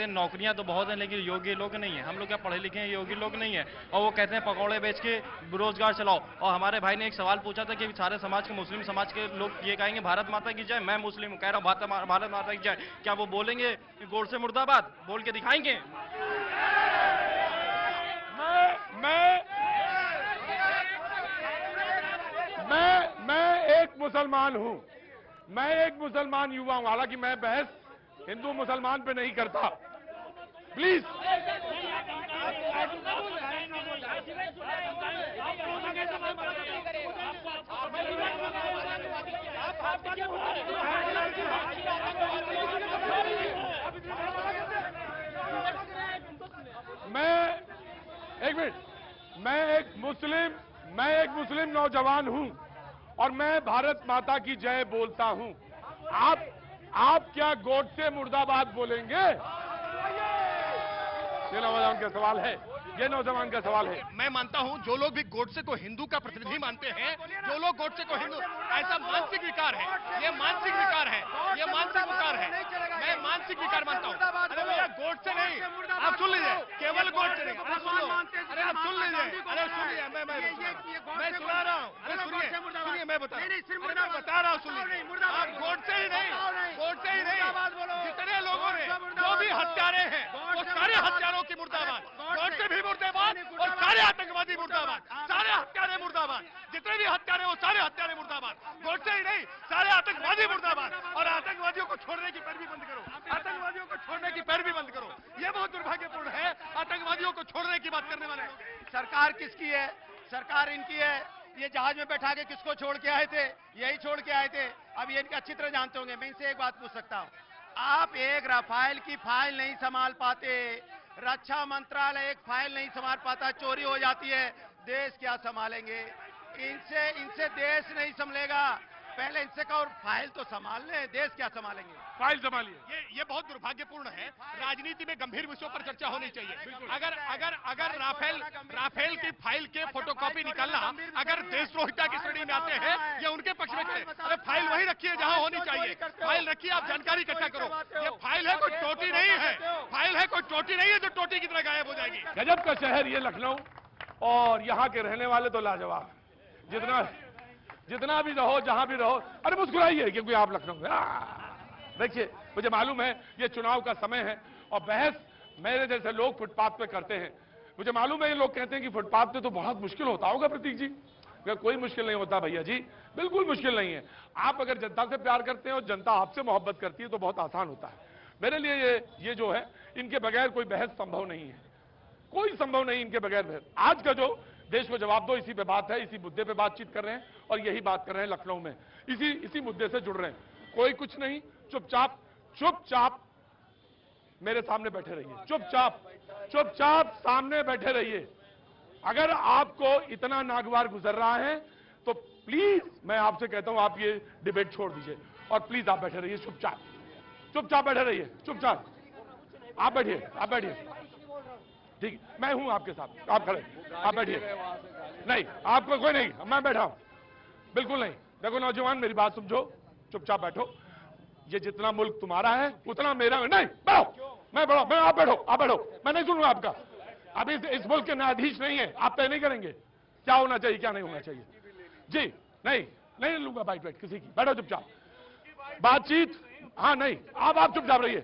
Speaker 2: हैं नौकरियां तो बहुत हैं लेकिन योग्य लोग नहीं है। हम लोग क्या पढ़े लिखे हैं? योग्य लोग नहीं है। और वो कहते हैं पकौड़े बेच के रोजगार चलाओ। और हमारे भाई ने एक सवाल पूछा था कि सारे समाज के, मुस्लिम समाज के लोग ये कहेंगे भारत माता की जय। मैं मुस्लिम कह रहा हूँ भारत माता की जय, क्या वो बोलेंगे गोडसे मुर्दाबाद? बोल के दिखाएंगे?
Speaker 1: मैं एक मुसलमान हूं, मैं एक मुसलमान युवा हूं, हालांकि मैं बहस हिंदू मुसलमान पे नहीं करता। प्लीज मैं एक मुस्लिम नौजवान हूं और मैं भारत माता की जय बोलता हूं। आप क्या गोडसे मुर्दाबाद बोलेंगे? ये नौजवान का सवाल है, ये नौजवान का सवाल है।
Speaker 10: मैं मानता हूं जो लोग भी गोडसे को हिंदू का प्रतिनिधि मानते हैं, जो लोग गोडसे को हिंदू, ऐसा मानसिक विकार है, ये मानसिक विकार है, ये मानसिक विकार है। मैं मानसिक विकार मानता हूं। अरे भैया गोडसे नहीं, आप सुन लीजिए, केवल गोडसे नहीं, अरे सुन लो, अरे आप सुन लीजिए, अरे सुनिए, मैं सुना रहा हूँ, सुनिए, मैं बता रहा हूँ, सुनिए। आप गोडसे ही नहीं, जितने लोगों ने जो भी हत्यारे हैं वो सारे हत्यारों की मुर्दाबाद, गोडसे भी मुर्दाबाद और सारे आतंकवादी मुर्दाबाद, सारे हत्यारे मुर्दाबाद, जितने भी हत्यारे वो सारे हत्यारे मुर्दाबाद, गोडसे ही नहीं, सारे आतंकवादी मुर्दाबाद। और आतंकवादियों को छोड़ने की पैरवी बंद करो, आतंकवादियों को छोड़ने की पैरवी बंद करो। ये बहुत दुर्भाग्यपूर्ण है, आतंकवादियों को छोड़ने की बात करने वाले।
Speaker 8: सरकार किसकी है? सरकार इनकी है। ये जहाज में बैठा के किसको छोड़ के आए थे? यही छोड़ के आए थे। अब ये इनके अच्छी तरह जानते होंगे। मैं इनसे एक बात पूछ सकता हूं, आप एक राफेल की फाइल नहीं संभाल पाते, रक्षा मंत्रालय एक फाइल नहीं संभाल पाता, चोरी हो जाती है, देश क्या संभालेंगे? इनसे देश नहीं संभलेगा। पहले इनसे कहो फाइल तो संभाल ले, देश क्या संभालेंगे?
Speaker 1: फाइल संभालिए।
Speaker 10: ये बहुत दुर्भाग्यपूर्ण है। राजनीति में गंभीर विषयों पर चर्चा होनी चाहिए। अगर राफेल की फाइल के फोटोकॉपी निकालना अगर देशद्रोहिता की श्रेणी में आते हैं, ये उनके पक्ष में खड़े। अरे फाइल वही रखिए जहां होनी चाहिए, फाइल रखिए, आप जानकारी इकट्ठा करो। ये फाइल है कोई टोटी नहीं है, फाइल है कोई टोटी नहीं है जो टोटी की तरह गायब हो जाएगी।
Speaker 1: गजब का शहर ये लखनऊ, और यहाँ के रहने वाले तो लाजवाब। जितना भी रहो, जहां भी रहो, अरे मुस्कुराइए क्योंकि आप लखनऊ में। देखिए, मुझे मालूम है ये चुनाव का समय है और बहस मेरे जैसे लोग फुटपाथ पे करते हैं। मुझे मालूम है ये लोग कहते हैं कि फुटपाथ पे तो बहुत मुश्किल होता होगा प्रतीक जी। कोई मुश्किल नहीं होता भैया जी, बिल्कुल मुश्किल नहीं है। आप अगर जनता से प्यार करते हैं और जनता आपसे मोहब्बत करती है तो बहुत आसान होता है। मेरे लिए ये जो है, इनके बगैर कोई बहस संभव नहीं है, कोई संभव नहीं इनके बगैर बहस। आज का जो देश को जवाब दो, इसी पे बात है, इसी मुद्दे पे बातचीत कर रहे हैं और यही बात कर रहे हैं लखनऊ में, इसी मुद्दे से जुड़ रहे हैं। कोई कुछ नहीं, चुपचाप मेरे सामने बैठे रहिए, चुपचाप सामने बैठे रहिए। अगर आपको इतना नागवार गुजर रहा है तो प्लीज मैं आपसे कहता हूं, आप ये डिबेट छोड़ दीजिए और प्लीज आप बैठे रहिए, चुपचाप बैठे रहिए, चुपचाप आप बैठिए। ठीक, मैं हूं आपके साथ, आप खड़े, आप बैठिए। नहीं, आपको कोई नहीं, मैं बैठा हूं, बिल्कुल नहीं। देखो नौजवान, मेरी बात समझो, चुपचाप बैठो। ये जितना मुल्क तुम्हारा है उतना मेरा है। नहीं, बैठो, आप बैठो, मैं नहीं सुनूंगा आपका। अभी इस मुल्क के न्यायाधीश नहीं है, आप तय नहीं करेंगे क्या होना चाहिए क्या नहीं होना चाहिए। जी नहीं लूंगा बाइट किसी की, बैठो चुपचाप। बातचीत, हाँ नहीं, आप चुपचाप रहिए।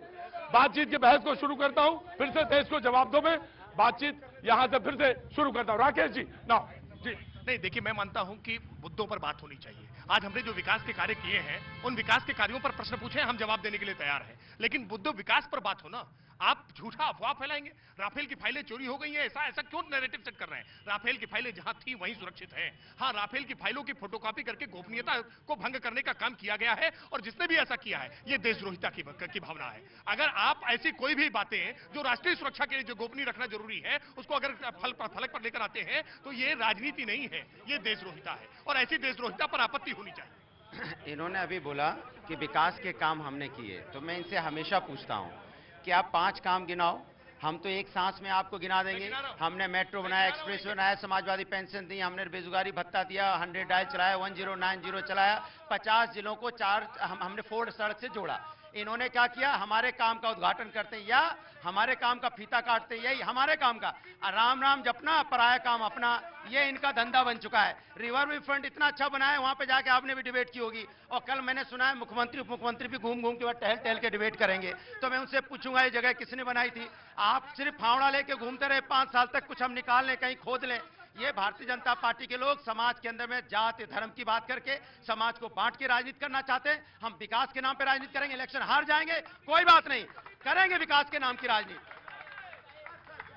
Speaker 1: बातचीत की बहस को शुरू करता हूं, फिर से देश को जवाब दो। मैं बातचीत यहां से फिर से शुरू करता हूं। राकेश जी ना जी।
Speaker 10: नहीं, देखिए, मैं मानता हूं कि मुद्दों पर बात होनी चाहिए। आज हमने जो विकास के कार्य किए हैं, उन विकास के कार्यों पर प्रश्न पूछे, हम जवाब देने के लिए तैयार हैं। लेकिन मुद्दों विकास पर बात हो ना, आप झूठा अफवाह फैलाएंगे। राफेल की फाइलें चोरी हो गई हैं, ऐसा ऐसा क्यों नैरेटिव सेट कर रहे हैं? राफेल की फाइलें जहां थी वहीं सुरक्षित हैं। हाँ, राफेल की फाइलों की फोटोकॉपी करके गोपनीयता को भंग करने का काम किया गया है, और जिसने भी ऐसा किया है ये देशद्रोहिता की भावना है। अगर आप ऐसी कोई भी बातें जो राष्ट्रीय सुरक्षा के लिए जो गोपनीय रखना जरूरी है उसको अगर फलक पर लेकर आते हैं तो ये राजनीति नहीं है, ये देशद्रोहिता है, और ऐसी देशद्रोहिता पर आपत्ति होनी चाहिए।
Speaker 9: इन्होंने अभी बोला कि विकास के काम हमने किए, तो मैं इनसे हमेशा पूछता हूं कि आप 5 काम गिनाओ, हम तो एक सांस में आपको गिना देंगे। हमने मेट्रो बनाया, एक्सप्रेस बनाया, समाजवादी पेंशन दी, हमने बेरोजगारी भत्ता दिया, 100 डायल चलाया, 1090 चलाया, 50 जिलों को हमने 4 सड़क से जोड़ा। इन्होंने क्या किया? हमारे काम का उद्घाटन करते या हमारे काम का फीता काटते, यही हमारे काम का राम राम जपना, पराया काम अपना, ये इनका धंधा बन चुका है। रिवर व्यू फ्रंट इतना अच्छा बनाया, वहां पे जाके आपने भी डिबेट की होगी, और कल मैंने सुना है मुख्यमंत्री उप मुख्यमंत्री भी घूम घूम के बाद टहल टहल के डिबेट करेंगे। तो मैं उनसे पूछूंगा ये जगह किसने बनाई थी? आप सिर्फ फावड़ा लेके घूमते रहे 5 साल तक, कुछ हम निकाल लें, कहीं खोद लें। ये भारतीय जनता पार्टी के लोग समाज के अंदर में जाति धर्म की बात करके समाज को बांट के राजनीति करना चाहते हैं। हम विकास के नाम पे राजनीति करेंगे, इलेक्शन हार जाएंगे, कोई बात नहीं, करेंगे विकास के नाम की राजनीति।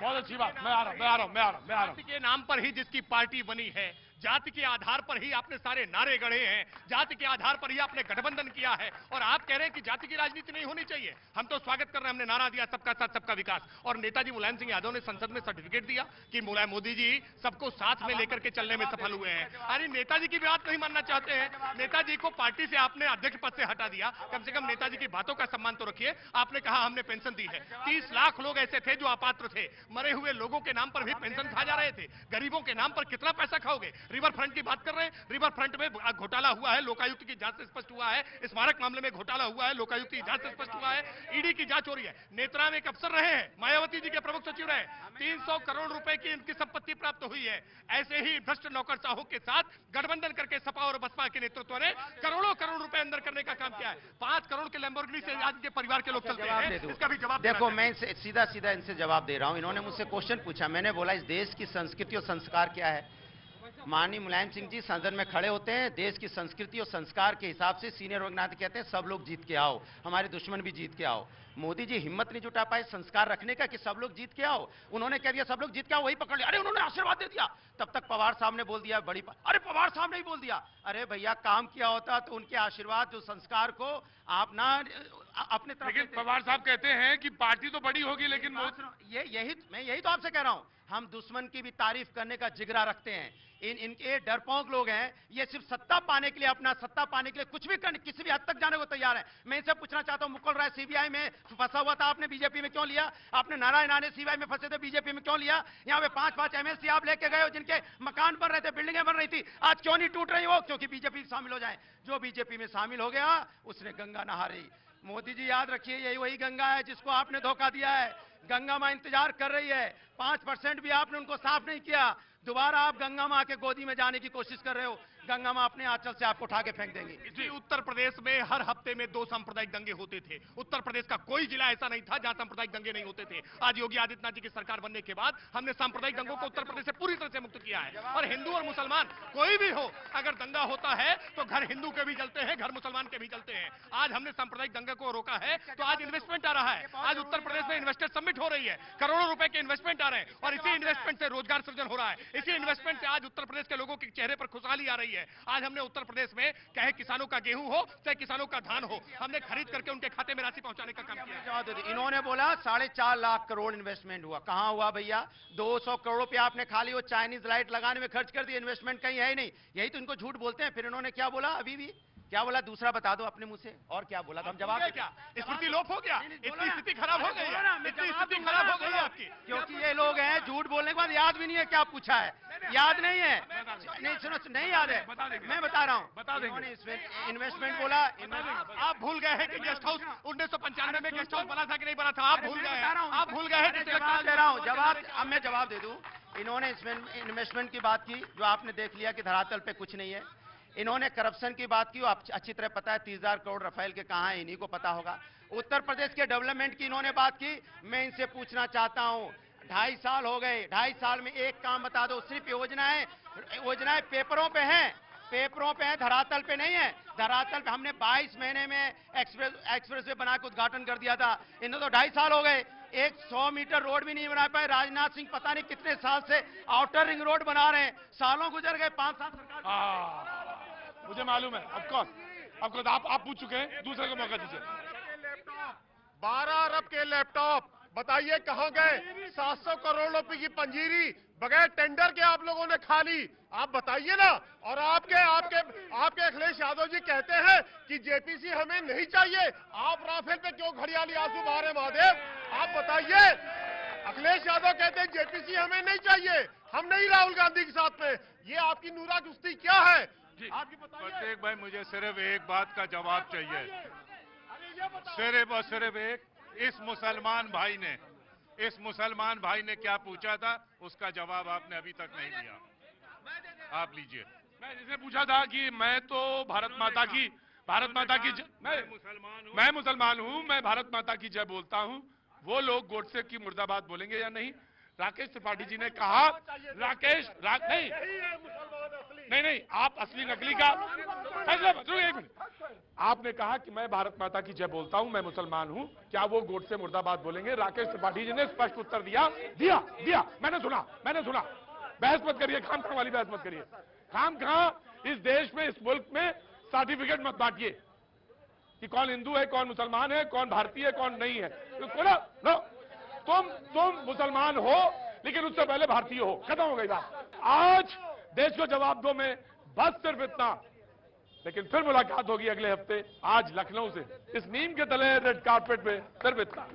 Speaker 1: बहुत अच्छी बात। मैं आ रहा हूं।
Speaker 10: जाति के नाम पर ही जिसकी पार्टी बनी है, जाति के आधार पर ही आपने सारे नारे गढ़े हैं, जाति के आधार पर ही आपने गठबंधन किया है, और आप कह रहे हैं कि जाति की राजनीति नहीं होनी चाहिए। हम तो स्वागत कर रहे हैं, हमने नारा दिया सबका साथ सबका विकास, और नेताजी मुलायम सिंह यादव ने संसद में सर्टिफिकेट दिया कि मुलायम मोदी जी सबको साथ में लेकर के चलने में सफल हुए हैं। अरे नेताजी की बात नहीं मानना चाहते हैं? नेताजी को पार्टी से आपने अध्यक्ष पद से हटा दिया, कम से कम नेताजी की बातों का सम्मान तो रखिए। आपने कहा हमने पेंशन दी है, 30 लाख लोग ऐसे थे जो अपात्र थे, मरे हुए लोगों के नाम पर भी पेंशन खा जा रहे थे। गरीबों के नाम पर कितना पैसा खाओगे? रिवर फ्रंट की बात कर रहे हैं, रिवर फ्रंट में घोटाला हुआ है, लोकायुक्त की जांच से स्पष्ट हुआ है। स्मारक मामले में घोटाला हुआ है, लोकायुक्त की जांच से स्पष्ट हुआ है। ईडी की जांच हो रही है। नेत्रा में एक अफसर रहे हैं, मायावती जी के प्रमुख सचिव रहे, 300 करोड़ रुपए की इनकी संपत्ति प्राप्त हुई है। ऐसे ही भ्रष्ट नौकरशाहों के साथ गठबंधन करके सपा और बसपा के नेतृत्व ने करोड़ों करोड़ रुपए अंदर करने का काम किया है। 5 करोड़ के लैम्बोर्गिनी से आज के परिवार के लोग चलते हैं, इसका भी जवाब
Speaker 9: देखो। मैं सीधा सीधा इनसे जवाब दे रहा हूं। इन्होंने मुझसे क्वेश्चन पूछा, मैंने बोला इस देश की संस्कृति और संस्कार क्या है? माननीय मुलायम सिंह जी सदन में खड़े होते हैं, देश की संस्कृति और संस्कार के हिसाब से सीनियर वैज्ञानिक कहते हैं सब लोग जीत के आओ, हमारे दुश्मन भी जीत के आओ। मोदी जी हिम्मत नहीं जुटा पाए संस्कार रखने का कि सब लोग जीत के आओ। उन्होंने कह दिया सब लोग जीत के आओ, वही पकड़ लिया। अरे उन्होंने आशीर्वाद दे दिया, तब तक पवार साहब ने बोल दिया अरे पवार साहब ने ही बोल दिया। अरे भैया काम किया होता तो उनके आशीर्वाद जो संस्कार को आप ना अपने तरफ।
Speaker 1: लेकिन पवार साहब कहते हैं कि पार्टी तो बड़ी होगी, लेकिन
Speaker 9: मैं यही तो आपसे कह रहा हूं, हम दुश्मन की भी तारीफ करने का जिगरा रखते हैं। इनके डरपोक लोग हैं, ये सिर्फ सत्ता पाने के लिए, अपना सत्ता पाने के लिए कुछ भी करने, किसी भी हद तक जाने को तैयार है। मैं इनसे पूछना चाहता हूं, मुकुल राय सीबीआई में फंसा हुआ था, आपने बीजेपी में क्यों लिया? आपने नारायण राणे सीबीआई में फंसे थे, बीजेपी में क्यों लिया? यहाँ पे 5-5 एमएलसी आप लेके गए हो जिनके मकान बन रहे थे, बिल्डिंगें बन रही थी, आज क्यों नहीं टूट रही हो? क्योंकि बीजेपी शामिल हो जाए। जो बीजेपी में शामिल हो गया उसने गंगा नहा रही। मोदी जी याद रखिए, यही वही गंगा है जिसको आपने धोखा दिया है। गंगा मां इंतजार कर रही है, 5% भी आपने उनको साफ नहीं किया। दोबारा आप गंगा मां के गोदी में जाने की कोशिश कर रहे हो, गंगा मां अपने आंचल से आपको उठा के फेंक देंगी।
Speaker 10: जी, उत्तर प्रदेश में हर हफ्ते में 2 सांप्रदायिक दंगे होते थे। उत्तर प्रदेश का कोई जिला ऐसा नहीं था जहां सांप्रदायिक दंगे नहीं होते थे। आज योगी आदित्यनाथ जी की सरकार बनने के बाद हमने सांप्रदायिक दंगों को उत्तर प्रदेश से पूरी तरह से मुक्त किया है। और हिंदू और मुसलमान कोई भी हो, अगर दंगा होता है तो घर हिंदू के भी जलते हैं, घर मुसलमान के भी जलते हैं। आज हमने सांप्रदायिक दंगे को रोका है तो आज इन्वेस्टमेंट आ रहा है। आज उत्तर प्रदेश में इन्वेस्टर समिट हो रही है, करोड़ों रुपए के इन्वेस्टमेंट आ रहे हैं, और इसी इन्वेस्टमेंट से रोजगार सृजन हो रहा है। इसी इन्वेस्टमेंट से आज उत्तर प्रदेश के लोगों के चेहरे पर खुशहाली आ रही है। आज हमने उत्तर प्रदेश में चाहे किसानों का गेहूं हो चाहे किसानों का धान हो, हमने खरीद करके उनके खाते में राशि पहुंचाने का काम किया।
Speaker 9: इन्होंने बोला 4.5 लाख करोड़ इन्वेस्टमेंट हुआ। कहां हुआ भैया? 200 करोड़ रुपया आपने खाली वो चाइनीज लाइट लगाने में खर्च कर दिया, इन्वेस्टमेंट कहीं है ही नहीं। यही तो इनको झूठ बोलते हैं। फिर इन्होंने क्या बोला? अभी भी क्या बोला? दूसरा बता दो अपने मुंह से। और क्या बोला? तो हम जवाब
Speaker 10: क्या? स्मृति लोप हो गया, इतनी स्थिति खराब हो गई, इतनी स्थिति खराब हो गई आपकी।
Speaker 9: क्योंकि ये लोग हैं झूठ बोलने के बाद याद भी नहीं है क्या पूछा है, याद नहीं है। नहीं सुनो, नहीं याद है, मैं बता रहा हूँ।
Speaker 1: बता देंगे।
Speaker 9: इन्वेस्टमेंट बोला,
Speaker 10: आप भूल गए हैं कि गेस्ट हाउस 1995 में गेस्ट हाउस बना था कि नहीं बना था? आप भूल गए हैं, आप भूल गए हैं।
Speaker 9: जवाब दे रहा हूँ, जवाब अब मैं जवाब दे दूं। इन्होंने इन्वेस्टमेंट की बात की, जो आपने देख लिया कि धरातल पे कुछ नहीं है। इन्होंने करप्शन की बात की, अच्छी तरह पता है 30,000 करोड़ राफेल के कहां है, इन्हीं को पता होगा। उत्तर प्रदेश के डेवलपमेंट की इन्होंने बात की। मैं इनसे पूछना चाहता हूं, 2.5 साल हो गए, 2.5 साल में एक काम बता दो। सिर्फ योजनाएं पेपरों पे हैं, पेपरों पे है, धरातल पे नहीं है। धरातल पे हमने 22 महीने में एक्सप्रेस वे बना के उद्घाटन कर दिया था। इन्हें तो 2.5 साल हो गए।
Speaker 8: एक 100 मीटर रोड भी नहीं बना पाए। राजनाथ सिंह पता नहीं कितने साल से आउटर रिंग रोड बना रहे हैं, सालों गुजर गए, 5 साल सरकार।
Speaker 1: मुझे मालूम है, ऑफकोर्स आप पूछ चुके हैं, दूसरे को मौका दीजिए।
Speaker 4: 12 अरब के लैपटॉप बताइए कहां गए? 700 करोड़ रुपए की पंजीरी बगैर टेंडर के आप लोगों ने खा ली, आप बताइए ना। और आपके अखिलेश यादव जी कहते हैं कि जेपीसी हमें नहीं चाहिए, आप राफेल पे क्यों घड़ियाली आंसू बहा रहे महादेव? आप बताइए। अखिलेश यादव कहते हैं जेपीसी हमें नहीं चाहिए, हम नहीं राहुल गांधी के साथ में। ये आपकी नूरा कुश्ती क्या है? आपकी बताइए।
Speaker 12: प्रत्येक भाई, मुझे सिर्फ एक बात का जवाब चाहिए, सिर्फ और सिर्फ एक। इस मुसलमान भाई ने क्या पूछा था, उसका जवाब आपने अभी तक नहीं दिया। आप लीजिए।
Speaker 1: मैं जिसने पूछा था कि मैं तो भारत माता की मैं मुसलमान हूं, मैं भारत माता की जय बोलता हूं, वो लोग गोडसे की मुर्दाबाद बोलेंगे या नहीं? राकेश त्रिपाठी जी ने कहा, नहीं, आप असली नकली का फैसला, एक मिनट। आपने कहा कि मैं भारत माता की जय बोलता हूं, मैं मुसलमान हूं, क्या वो गोडसे मुर्दाबाद बोलेंगे? राकेश त्रिपाठी जी ने स्पष्ट उत्तर दिया। मैंने सुना। बहस मत करिए, खाम वाली बहस मत करिए। इस देश में, इस मुल्क में सर्टिफिकेट मत बांटिए कि कौन हिंदू है, कौन मुसलमान है, कौन भारतीय है, कौन नहीं है। तुम मुसलमान हो, लेकिन उससे पहले भारतीय हो, खत्म हो गई बात। आज देश को जवाब दो में बस सिर्फ इतना, लेकिन फिर मुलाकात होगी अगले हफ्ते, आज लखनऊ से, इस नीम के तले रेड कारपेट पे, सिर्फ इतना।